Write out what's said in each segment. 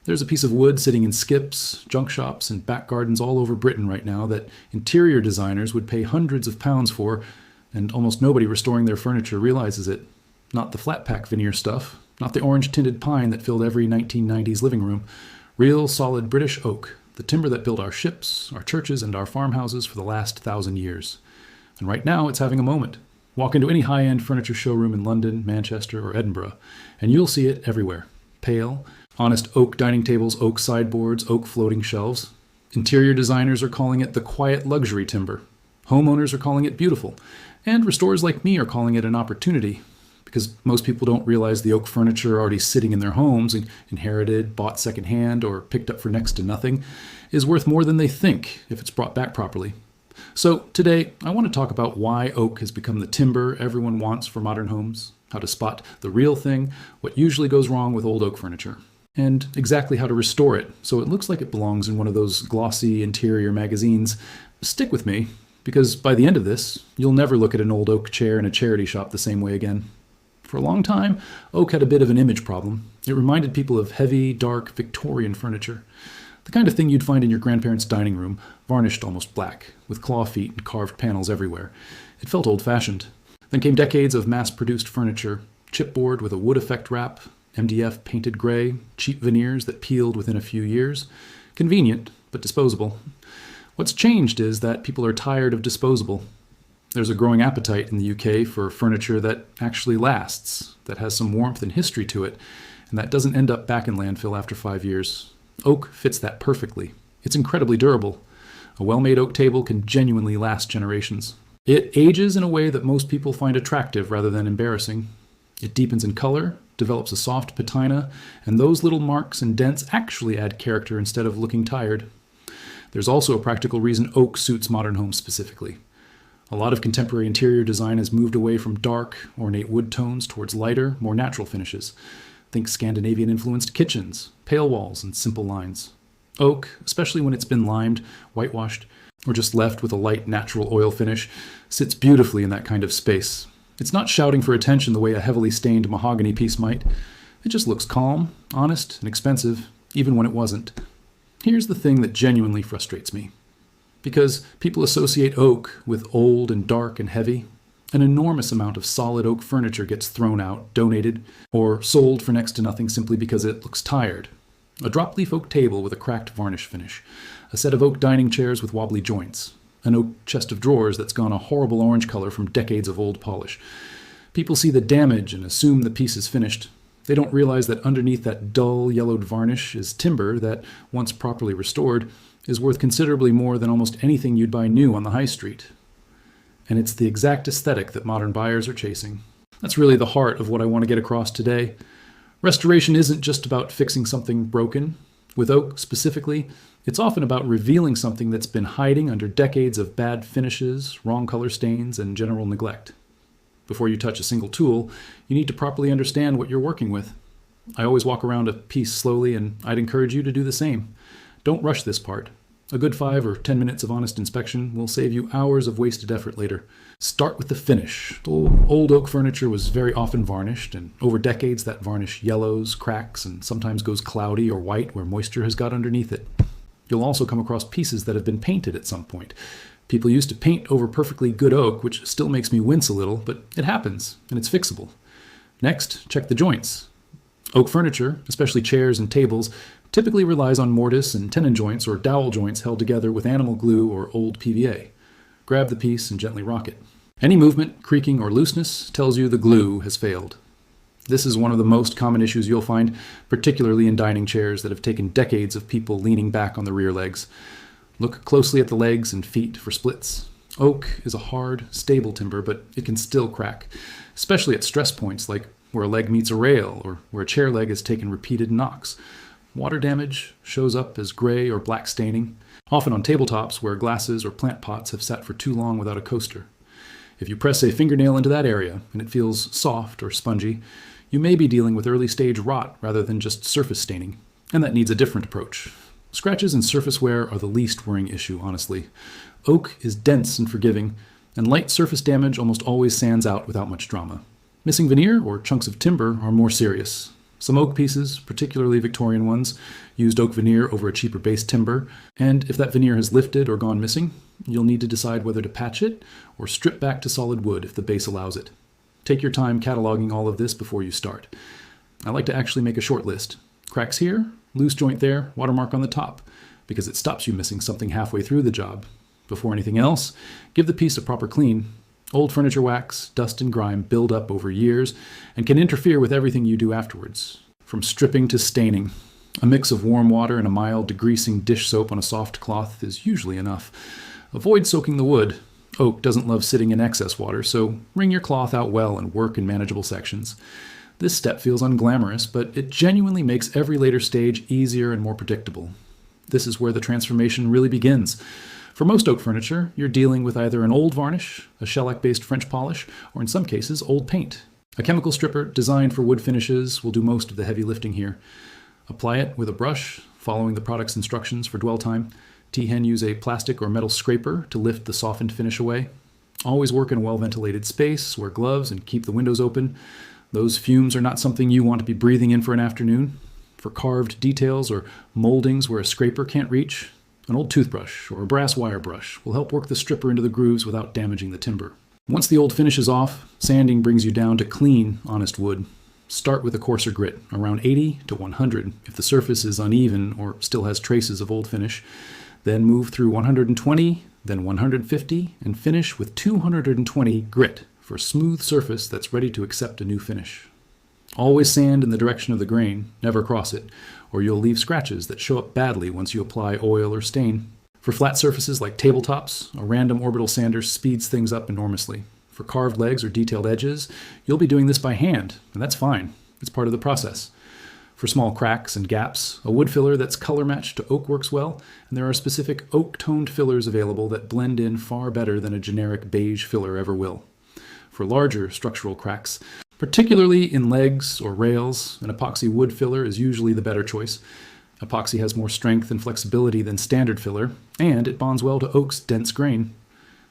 There's a piece of wood sitting in skips, junk shops, and back gardens all over Britain right now that interior designers would pay hundreds of pounds for, and almost nobody restoring their furniture realizes it. Not the flat pack veneer stuff, not the orange-tinted pine that filled every 1990s living room. Real solid British oak, the timber that built our ships, our churches, and our farmhouses for the last 1,000 years. And right now it's having a moment. Walk into any high-end furniture showroom in London, Manchester, or Edinburgh, and you'll see it everywhere. Pale, honest oak dining tables, oak sideboards, oak floating shelves. Interior designers are calling it the quiet luxury timber. Homeowners are calling it beautiful. And restorers like me are calling it an opportunity, because most people don't realize the oak furniture already sitting in their homes, inherited, bought secondhand, or picked up for next to nothing, is worth more than they think if it's brought back properly. So today, I want to talk about why oak has become the timber everyone wants for modern homes, how to spot the real thing, what usually goes wrong with old oak furniture, and exactly how to restore it so it looks like it belongs in one of those glossy interior magazines. Stick with me, because by the end of this, you'll never look at an old oak chair in a charity shop the same way again. For a long time, oak had a bit of an image problem. It reminded people of heavy, dark, Victorian furniture. The kind of thing you'd find in your grandparents' dining room, varnished almost black, with claw feet and carved panels everywhere. It felt old-fashioned. Then came decades of mass-produced furniture, chipboard with a wood effect wrap, MDF painted gray, cheap veneers that peeled within a few years. Convenient, but disposable. What's changed is that people are tired of disposable. There's a growing appetite in the UK for furniture that actually lasts, that has some warmth and history to it, and that doesn't end up back in landfill after 5 years. Oak fits that perfectly. It's incredibly durable. A well-made oak table can genuinely last generations. It ages in a way that most people find attractive rather than embarrassing. It deepens in color, develops a soft patina, and those little marks and dents actually add character instead of looking tired. There's also a practical reason oak suits modern homes specifically. A lot of contemporary interior design has moved away from dark, ornate wood tones towards lighter, more natural finishes. Think Scandinavian-influenced kitchens, pale walls, and simple lines. Oak, especially when it's been limed, whitewashed, or just left with a light natural oil finish, sits beautifully in that kind of space. It's not shouting for attention the way a heavily stained mahogany piece might. It just looks calm, honest, and expensive, even when it wasn't. Here's the thing that genuinely frustrates me. Because people associate oak with old and dark and heavy, an enormous amount of solid oak furniture gets thrown out, donated, or sold for next to nothing simply because it looks tired. A drop-leaf oak table with a cracked varnish finish, a set of oak dining chairs with wobbly joints, an oak chest of drawers that's gone a horrible orange color from decades of old polish. People see the damage and assume the piece is finished. They don't realize that underneath that dull, yellowed varnish is timber that, once properly restored, is worth considerably more than almost anything you'd buy new on the high street. And it's the exact aesthetic that modern buyers are chasing. That's really the heart of what I want to get across today. Restoration isn't just about fixing something broken. With oak specifically, it's often about revealing something that's been hiding under decades of bad finishes, wrong color stains, and general neglect. Before you touch a single tool, you need to properly understand what you're working with. I always walk around a piece slowly, and I'd encourage you to do the same. Don't rush this part. A good 5 or 10 minutes of honest inspection will save you hours of wasted effort later. Start with the finish. Old oak furniture was very often varnished, and over decades that varnish yellows, cracks, and sometimes goes cloudy or white where moisture has got underneath it. You'll also come across pieces that have been painted at some point. People used to paint over perfectly good oak, which still makes me wince a little, but it happens, and it's fixable. Next, check the joints. Oak furniture, especially chairs and tables, typically relies on mortise and tenon joints or dowel joints held together with animal glue or old PVA. Grab the piece and gently rock it. Any movement, creaking, or looseness tells you the glue has failed. This is one of the most common issues you'll find, particularly in dining chairs that have taken decades of people leaning back on the rear legs. Look closely at the legs and feet for splits. Oak is a hard, stable timber, but it can still crack, especially at stress points like where a leg meets a rail or where a chair leg has taken repeated knocks. Water damage shows up as gray or black staining, often on tabletops where glasses or plant pots have sat for too long without a coaster. If you press a fingernail into that area and it feels soft or spongy, you may be dealing with early-stage rot rather than just surface staining, and that needs a different approach. Scratches and surface wear are the least worrying issue, honestly. Oak is dense and forgiving, and light surface damage almost always sands out without much drama. Missing veneer or chunks of timber are more serious. Some oak pieces, particularly Victorian ones, used oak veneer over a cheaper base timber, and if that veneer has lifted or gone missing, you'll need to decide whether to patch it or strip back to solid wood if the base allows it. Take your time cataloging all of this before you start. I like to actually make a short list. Cracks here, loose joint there, watermark on the top, because it stops you missing something halfway through the job. Before anything else, give the piece a proper clean. Old furniture wax, dust and grime build up over years and can interfere with everything you do afterwards. From stripping to staining. A mix of warm water and a mild degreasing dish soap on a soft cloth is usually enough. Avoid soaking the wood. Oak doesn't love sitting in excess water, so wring your cloth out well and work in manageable sections. This step feels unglamorous, but it genuinely makes every later stage easier and more predictable. This is where the transformation really begins. For most oak furniture, you're dealing with either an old varnish, a shellac-based French polish, or in some cases, old paint. A chemical stripper designed for wood finishes will do most of the heavy lifting here. Apply it with a brush, following the product's instructions for dwell time. T-hen use a plastic or metal scraper to lift the softened finish away. Always work in a well-ventilated space, wear gloves, and keep the windows open. Those fumes are not something you want to be breathing in for an afternoon. For carved details or moldings where a scraper can't reach, an old toothbrush or a brass wire brush will help work the stripper into the grooves without damaging the timber. Once the old finish is off, sanding brings you down to clean, honest wood. Start with a coarser grit, around 80 to 100 if the surface is uneven or still has traces of old finish. Then move through 120, then 150, and finish with 220 grit for a smooth surface that's ready to accept a new finish. Always sand in the direction of the grain, never cross it, or you'll leave scratches that show up badly once you apply oil or stain. For flat surfaces like tabletops, a random orbital sander speeds things up enormously. For carved legs or detailed edges, you'll be doing this by hand, and that's fine. It's part of the process. For small cracks and gaps, a wood filler that's color matched to oak works well, and there are specific oak-toned fillers available that blend in far better than a generic beige filler ever will. For larger structural cracks, particularly in legs or rails, an epoxy wood filler is usually the better choice. Epoxy has more strength and flexibility than standard filler, and it bonds well to oak's dense grain.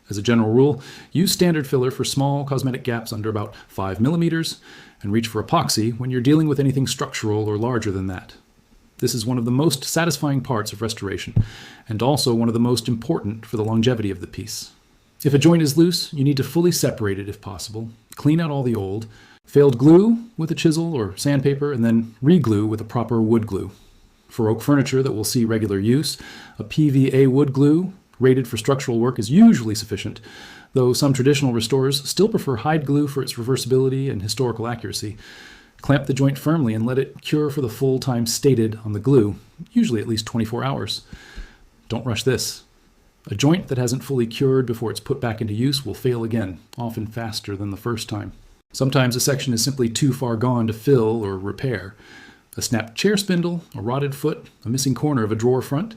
As a general rule, use standard filler for small cosmetic gaps under about 5 millimeters, and reach for epoxy when you're dealing with anything structural or larger than that. This is one of the most satisfying parts of restoration, and also one of the most important for the longevity of the piece. If a joint is loose, you need to fully separate it if possible, clean out all the old, failed glue with a chisel or sandpaper, and then re-glue with a proper wood glue. For oak furniture that will see regular use, a PVA wood glue rated for structural work is usually sufficient, though some traditional restorers still prefer hide glue for its reversibility and historical accuracy. Clamp the joint firmly and let it cure for the full time stated on the glue, usually at least 24 hours. Don't rush this. A joint that hasn't fully cured before it's put back into use will fail again, often faster than the first time. Sometimes a section is simply too far gone to fill or repair. A snapped chair spindle, a rotted foot, a missing corner of a drawer front.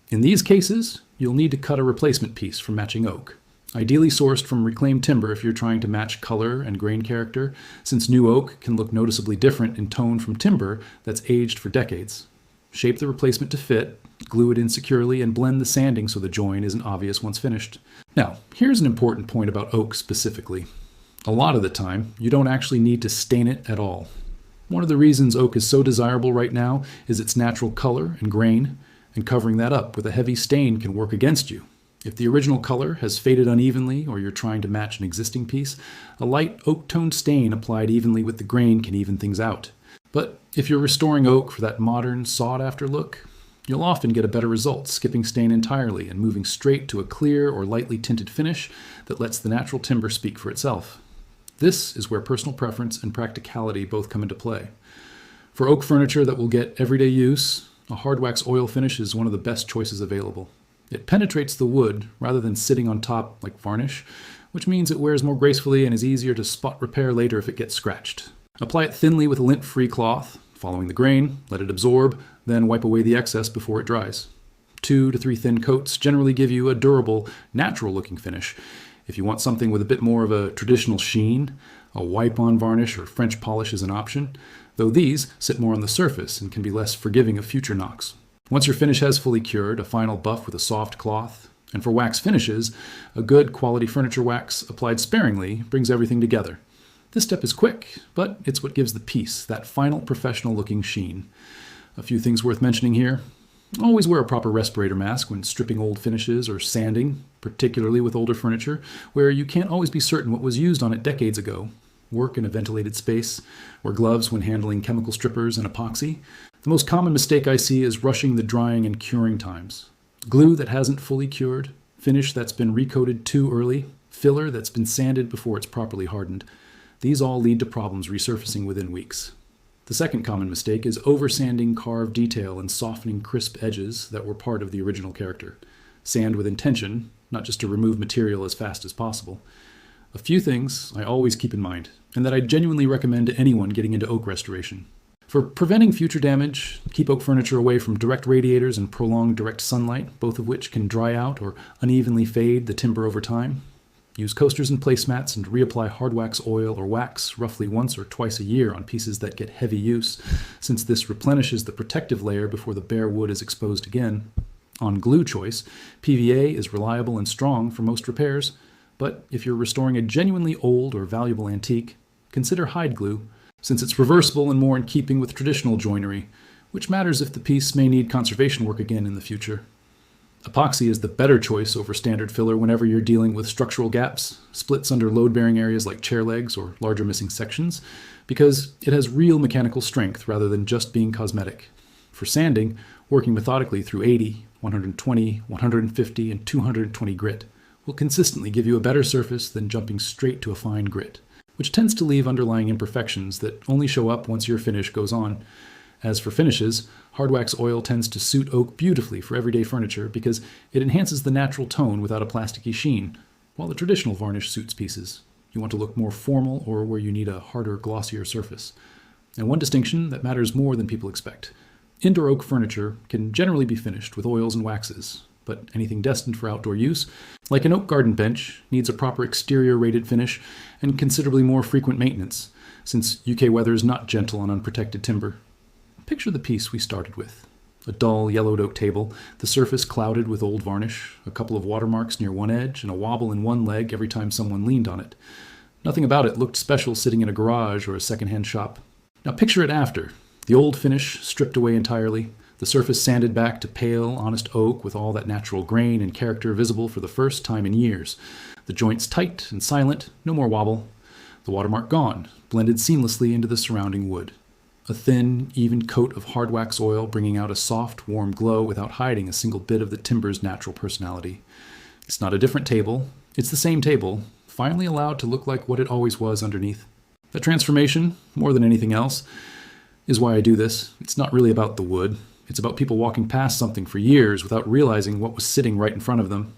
In these cases, you'll need to cut a replacement piece from matching oak. Ideally sourced from reclaimed timber if you're trying to match color and grain character, since new oak can look noticeably different in tone from timber that's aged for decades. Shape the replacement to fit, glue it in securely, and blend the sanding so the join isn't obvious once finished. Now, here's an important point about oak specifically. A lot of the time, you don't actually need to stain it at all. One of the reasons oak is so desirable right now is its natural color and grain, and covering that up with a heavy stain can work against you. If the original color has faded unevenly or you're trying to match an existing piece, a light oak-toned stain applied evenly with the grain can even things out. But if you're restoring oak for that modern, sought-after look, you'll often get a better result skipping stain entirely and moving straight to a clear or lightly tinted finish that lets the natural timber speak for itself. This is where personal preference and practicality both come into play. For oak furniture that will get everyday use, a hard wax oil finish is one of the best choices available. It penetrates the wood rather than sitting on top like varnish, which means it wears more gracefully and is easier to spot repair later if it gets scratched. Apply it thinly with a lint-free cloth, following the grain, let it absorb, then wipe away the excess before it dries. 2 to 3 thin coats generally give you a durable, natural-looking finish. If you want something with a bit more of a traditional sheen, a wipe-on varnish or French polish is an option, though these sit more on the surface and can be less forgiving of future knocks. Once your finish has fully cured, a final buff with a soft cloth. And for wax finishes, a good quality furniture wax applied sparingly brings everything together. This step is quick, but it's what gives the piece that final professional-looking sheen. A few things worth mentioning here. Always wear a proper respirator mask when stripping old finishes or sanding, particularly with older furniture, where you can't always be certain what was used on it decades ago. Work in a ventilated space, wear gloves when handling chemical strippers and epoxy. The most common mistake I see is rushing the drying and curing times. Glue that hasn't fully cured, finish that's been recoated too early, filler that's been sanded before it's properly hardened. These all lead to problems resurfacing within weeks. The second common mistake is oversanding carved detail and softening crisp edges that were part of the original character. Sand with intention, not just to remove material as fast as possible. A few things I always keep in mind, and that I genuinely recommend to anyone getting into oak restoration. For preventing future damage, keep oak furniture away from direct radiators and prolonged direct sunlight, both of which can dry out or unevenly fade the timber over time. Use coasters and placemats and reapply hard wax oil or wax roughly once or twice a year on pieces that get heavy use, since this replenishes the protective layer before the bare wood is exposed again. On glue choice, PVA is reliable and strong for most repairs, but if you're restoring a genuinely old or valuable antique, consider hide glue, since it's reversible and more in keeping with traditional joinery, which matters if the piece may need conservation work again in the future. Epoxy is the better choice over standard filler whenever you're dealing with structural gaps, splits under load-bearing areas like chair legs or larger missing sections, because it has real mechanical strength rather than just being cosmetic. For sanding, working methodically through 80, 120, 150, and 220 grit will consistently give you a better surface than jumping straight to a fine grit, which tends to leave underlying imperfections that only show up once your finish goes on. As for finishes, hard wax oil tends to suit oak beautifully for everyday furniture because it enhances the natural tone without a plasticky sheen, while the traditional varnish suits pieces. You want to look more formal or where you need a harder, glossier surface. And one distinction that matters more than people expect. Indoor oak furniture can generally be finished with oils and waxes, but anything destined for outdoor use, like an oak garden bench, needs a proper exterior rated finish and considerably more frequent maintenance, since UK weather is not gentle on unprotected timber. Picture the piece we started with. A dull yellowed oak table, the surface clouded with old varnish, a couple of watermarks near one edge, and a wobble in one leg every time someone leaned on it. Nothing about it looked special sitting in a garage or a secondhand shop. Now picture it after. The old finish stripped away entirely, the surface sanded back to pale, honest oak with all that natural grain and character visible for the first time in years. The joints tight and silent, no more wobble. The watermark gone, blended seamlessly into the surrounding wood. A thin, even coat of hard wax oil bringing out a soft, warm glow without hiding a single bit of the timber's natural personality. It's not a different table. It's the same table, finally allowed to look like what it always was underneath. The transformation, more than anything else, is why I do this. It's not really about the wood. It's about people walking past something for years without realizing what was sitting right in front of them.